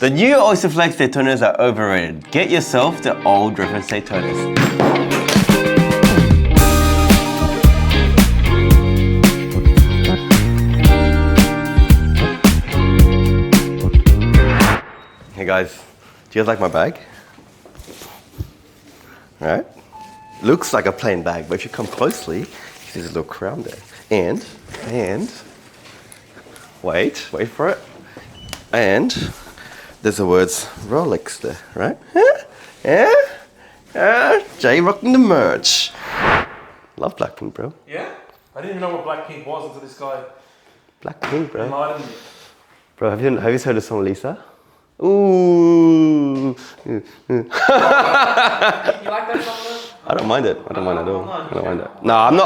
The new Oysterflex Daytonas are overrated. Get yourself the old reference Daytonas. Hey guys, do you guys like my bag? Right? Looks like a plain bag, but if you come closely, there's a little crown there. And, wait for it. And there's the words Rolex there, right? Jay rocking the merch. Love Blackpink, bro. Yeah? I didn't even know what Blackpink was until this guy Blackpink, bro. enlightened me. Bro, have you heard the song Lisa? Ooh. You like that song though? I don't mind it. I don't mind it at all. I don't mind it. No, I'm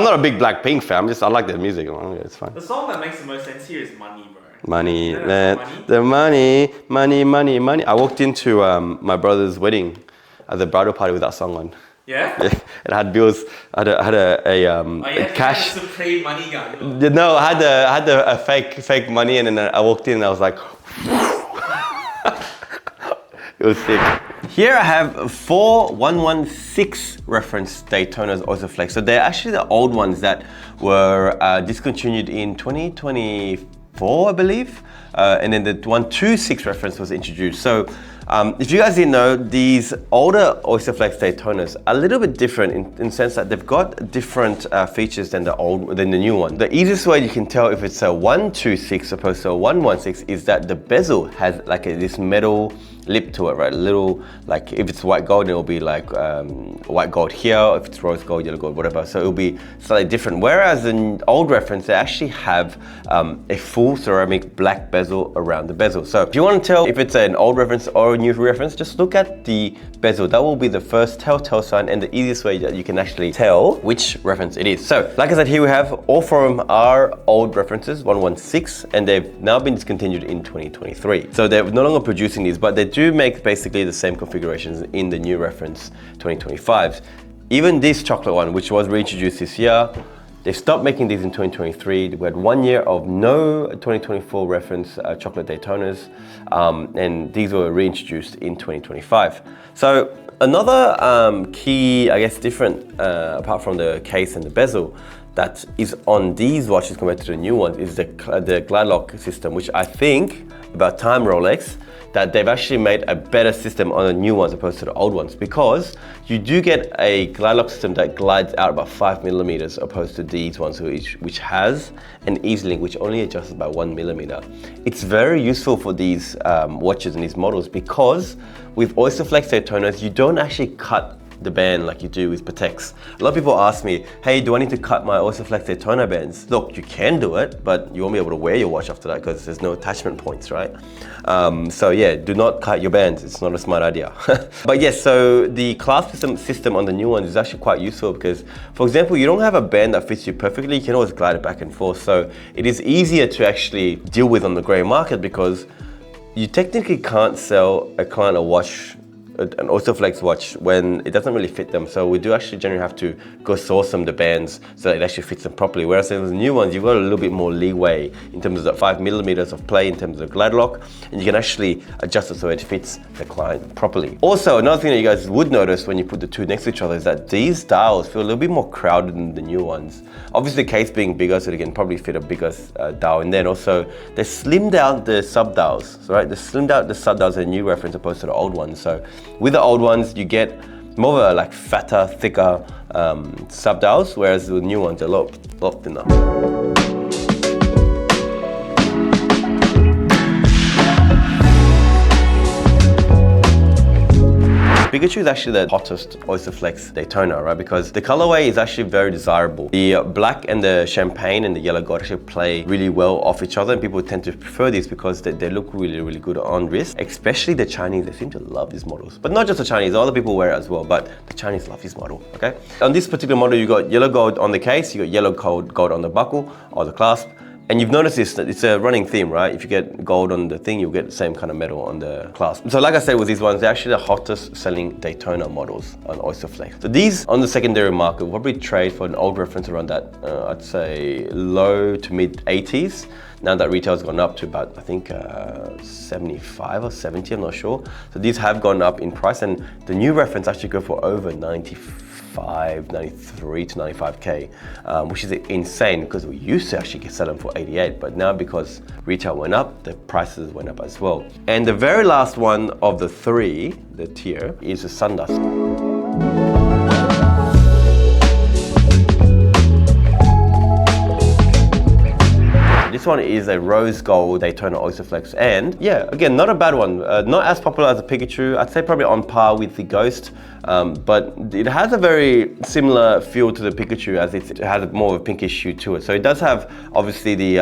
not a big Blackpink fan. I like their music. It's fine. The song that makes the most sense here is Money, bro. Money, Money? the money. I walked into my brother's wedding at the bridal party with that song on. Yeah? Yeah, it had bills. I had a cash. Supreme money guy. No, I had a fake money, and then I walked in and I was like, it was sick. Here I have 4 116 reference Daytonas Oysterflex. So they're actually the old ones that were discontinued in 2024, I believe. And then the 126 reference was introduced. So if you guys didn't know, these older Oysterflex Daytonas are a little bit different in the sense that they've got different features than the new one. The easiest way you can tell if it's a 126 opposed to a 116 is that the bezel has like this metal lip to it, right? A little, like if it's white gold, it'll be like white gold here. If it's rose gold, yellow gold, whatever. So it'll be slightly different. Whereas in old reference, they actually have a full ceramic black bezel around the bezel. So if you want to tell if it's an old reference or a new reference, just look at the bezel. That will be the first telltale sign and the easiest way that you can actually tell which reference it is. So like I said, here we have all 4 of them are old references, 116, and they've now been discontinued in 2023. So they're no longer producing these, but they do make basically the same configurations in the new reference 2025. Even this chocolate one, which was reintroduced this year, they stopped making these in 2023. We had 1 year of no 2024 reference chocolate Daytonas, and these were reintroduced in 2025. So another key, I guess, different, apart from the case and the bezel, that is on these watches compared to the new ones is the glide lock system, which I think, about time Rolex, that they've actually made a better system on the new ones opposed to the old ones, because you do get a glide lock system that glides out about 5 millimeters opposed to these ones which has an easy link which only adjusts by 1 millimeter. It's very useful for these watches and these models, because with Oysterflex Daytonas you don't actually cut the band like you do with Pateks. A lot of people ask me, hey, do I need to cut my Oysterflex Daytona bands? Look, you can do it, but you won't be able to wear your watch after that because there's no attachment points, right? So yeah, do not cut your bands. It's not a smart idea. But yes, so the clasp system on the new one is actually quite useful because, for example, you don't have a band that fits you perfectly, you can always glide it back and forth. So it is easier to actually deal with on the grey market because you technically can't sell a client a watch, an Oysterflex watch, when it doesn't really fit them. So we do actually generally have to go source them the bands so that it actually fits them properly. Whereas in the new ones, you've got a little bit more leeway in terms of the 5 millimeters of play in terms of glide lock, and you can actually adjust it so it fits the client properly. Also, another thing that you guys would notice when you put the two next to each other is that these dials feel a little bit more crowded than the new ones. Obviously the case being bigger, so they can probably fit a bigger dial, and then also they slimmed out the sub dials, right? They slimmed out the sub dials in the new reference opposed to the old ones. So with the old ones, you get more of a like fatter, thicker sub dials, whereas the new ones are a lot thinner. Pikachu is actually the hottest Oysterflex Daytona, right? Because the colorway is actually very desirable. The black and the champagne and the yellow gold actually play really well off each other, and people tend to prefer these because they look really, really good on wrist. Especially the Chinese, they seem to love these models. But not just the Chinese, other people wear it as well, but the Chinese love this model, okay? On this particular model, you got yellow gold on the case, you got yellow gold on the buckle or the clasp, And you've noticed this, that it's a running theme, right? If you get gold on the thing, you'll get the same kind of metal on the clasp. So like I said with these ones, they're actually the hottest selling Daytona models on Oysterflex. So these on the secondary market will probably trade for an old reference around that, I'd say low to mid 80s. Now that retail's gone up to about, I think 75 or 70, I'm not sure. So these have gone up in price, and the new reference actually go for over 93 to 95K, which is insane because we used to actually sell them for 88, but now because retail went up, the prices went up as well. And the very last one of the three, the tier, is the Sundust. This one is a rose gold Daytona Oysterflex, and yeah, again, not a bad one. Not as popular as a Pikachu. I'd say probably on par with the Ghost, but it has a very similar feel to the Pikachu as it has more of a pinkish hue to it. So it does have obviously the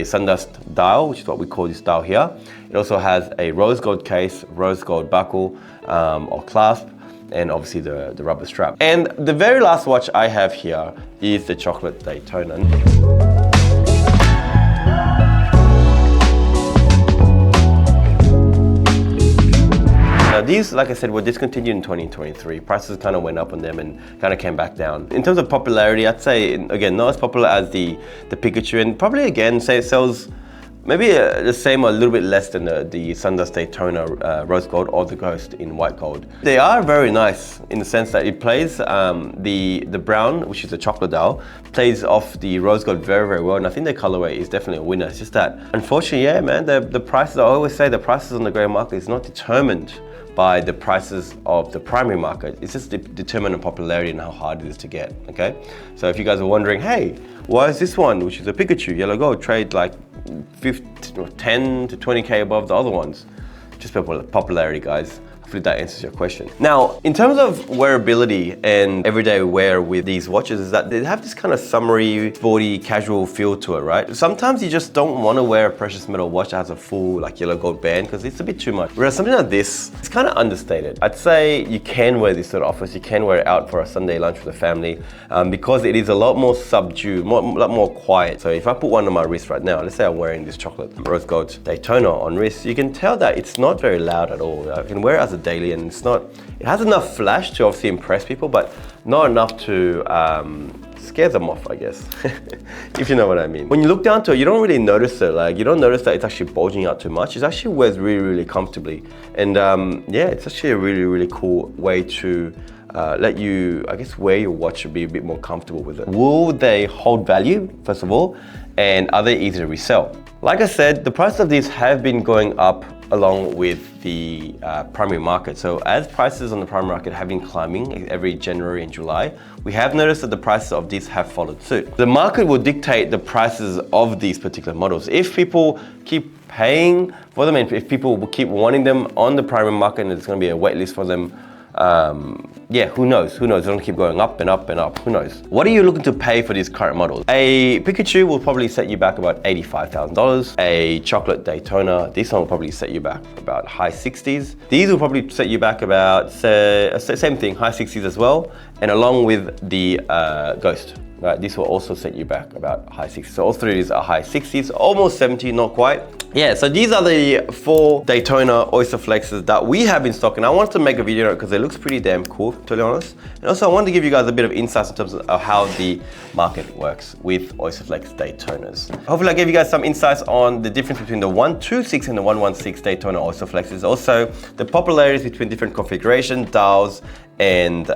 Sundust dial, which is what we call this dial here. It also has a rose gold case, rose gold buckle or clasp, and obviously the rubber strap. And the very last watch I have here is the chocolate Daytona. Now these, like I said, were discontinued in 2023. Prices kind of went up on them and kind of came back down. In terms of popularity, I'd say, again, not as popular as the Pikachu, and probably again, say it sells maybe the same or a little bit less than the Sundust Daytona rose gold or the Ghost in white gold. They are very nice in the sense that it plays the brown, which is a chocolate dial, plays off the rose gold very, very well, and I think the colorway is definitely a winner. It's just that, unfortunately, yeah, man, the prices, I always say the prices on the grey market is not determined by the prices of the primary market. It's just determined on popularity and how hard it is to get, okay? So if you guys are wondering, hey, why is this one, which is a Pikachu, yellow gold, trade like 10 to 20K above the other ones? Just popularity, guys. Hopefully that answers your question. Now, in terms of wearability and everyday wear with these watches, is that they have this kind of summery, sporty, casual feel to it, right? Sometimes you just don't want to wear a precious metal watch that has a full like yellow gold band because it's a bit too much. Whereas something like this, it's kind of understated. I'd say you can wear this to the office, you can wear it out for a Sunday lunch with the family because it is a lot more subdued, a lot more quiet. So if I put one on my wrist right now, let's say I'm wearing this chocolate rose gold Daytona on wrist, you can tell that it's not very loud at all. I can wear it as a daily, and it has enough flash to obviously impress people, but not enough to scare them off, I guess, if you know what I mean. When you look down to it, you don't really notice it. Like, you don't notice that it's actually bulging out too much. It actually wears really, really comfortably. And yeah, it's actually a really, really cool way to let you, I guess, wear your watch to be a bit more comfortable with it. Will they hold value, first of all? And are they easy to resell? Like I said, the price of these have been going up along with the primary market. So as prices on the primary market have been climbing every January and July, we have noticed that the prices of these have followed suit. The market will dictate the prices of these particular models. If people keep paying for them and if people will keep wanting them on the primary market and there's going to be a wait list for them, yeah, who knows? Who knows? It'll keep going up and up and up. Who knows? What are you looking to pay for these current models? A Pikachu will probably set you back about $85,000. A chocolate Daytona, this one will probably set you back about high 60s. These will probably set you back about, same thing, high 60s as well. And along with the Ghost. Right, this will also set you back about high 60s. So all three of these are high 60s, almost 70, not quite. Yeah, so these are the 4 Daytona Oysterflexes that we have in stock, and I wanted to make a video because it looks pretty damn cool, to be honest. And also I wanted to give you guys a bit of insights in terms of how the market works with Oysterflex Daytonas. Hopefully I gave you guys some insights on the difference between the 126 and the 116 Daytona Oysterflexes. Also the popularities between different configuration, dials, and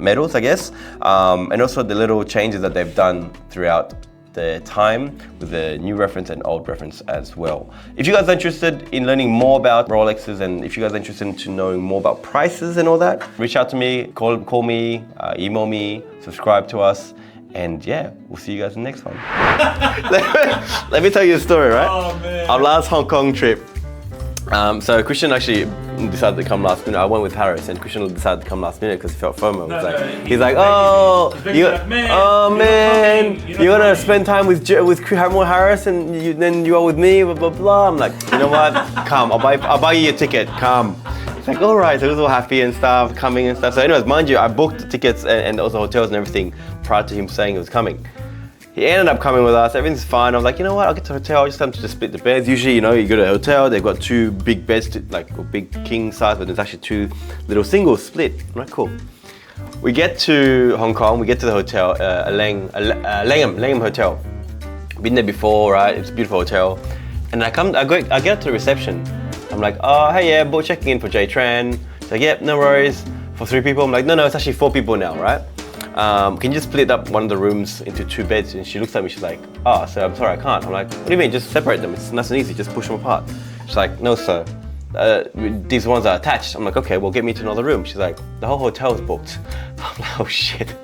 metals, I guess, and also the little changes that they've done throughout the time with the new reference and old reference as well. If you guys are interested in learning more about Rolexes, and if you guys are interested in knowing more about prices and all that, reach out to me, call me, email me, subscribe to us, and yeah, we'll see you guys in the next one. Let me tell you a story, right? Oh, man. Our last Hong Kong trip. So Christian actually decided to come last minute. I went with Harris, and Christian decided to come last minute because he felt FOMO. He's like, oh, man, you're gonna spend time with Harris, and then you are with me, blah blah blah. I'm like, you know what? Come, I'll buy you a ticket. Come. He's like, all right. So he was all happy and stuff, coming and stuff. So anyways, mind you, I booked the tickets and also hotels and everything prior to him saying he was coming. He ended up coming with us. Everything's fine. I was like, you know what? I'll get to the hotel. I just have to just split the beds. Usually, you know, you go to a hotel. They've got 2 big beds, like a big king size, but there's actually 2 little singles split. I'm like, cool. We get to Hong Kong. We get to the hotel, Langham Hotel. Been there before, right? It's a beautiful hotel. And I get up to the reception. I'm like, oh, hey, yeah, book checking in for Jay Tran. She's like, yep, no worries. For 3 people. I'm like, no, it's actually 4 people now, right? Can you just split up one of the rooms into 2 beds? And she looks at me, she's like, oh, sir, I'm sorry, I can't. I'm like, what do you mean? Just separate them. It's nice and easy, just push them apart. She's like, no, sir. These ones are attached. I'm like, okay, well, get me to another room. She's like, the whole hotel's booked. I'm like, oh shit.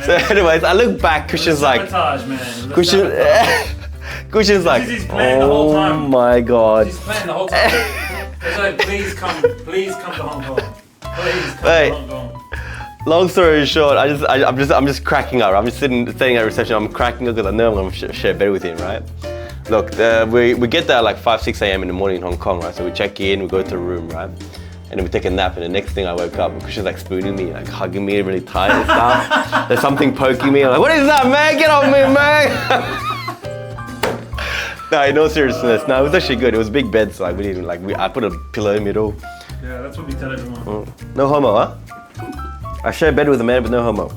So anyways, I look back, Christian's like, Christian's like, oh my God. He's playing the whole time. He's like, please come to Hong Kong. Please come to Hong Kong. Long story short, I'm just cracking up. I'm just sitting at reception. I'm cracking up because I know I'm gonna share a bed with him, right? Look, we get there at like 5-6 a.m. in the morning in Hong Kong, right? So we check in, we go to the room, right? And then we take a nap. And the next thing I woke up, Christian's like spooning me, like hugging me really tight and stuff. There's something poking me. I'm like, what is that, man? Get off me, man! No, no seriousness. No, it was actually good. It was big beds. Like we didn't I put a pillow in the middle. Yeah, that's what we tell everyone. No homo, huh? I share a bed with a man, but no homo.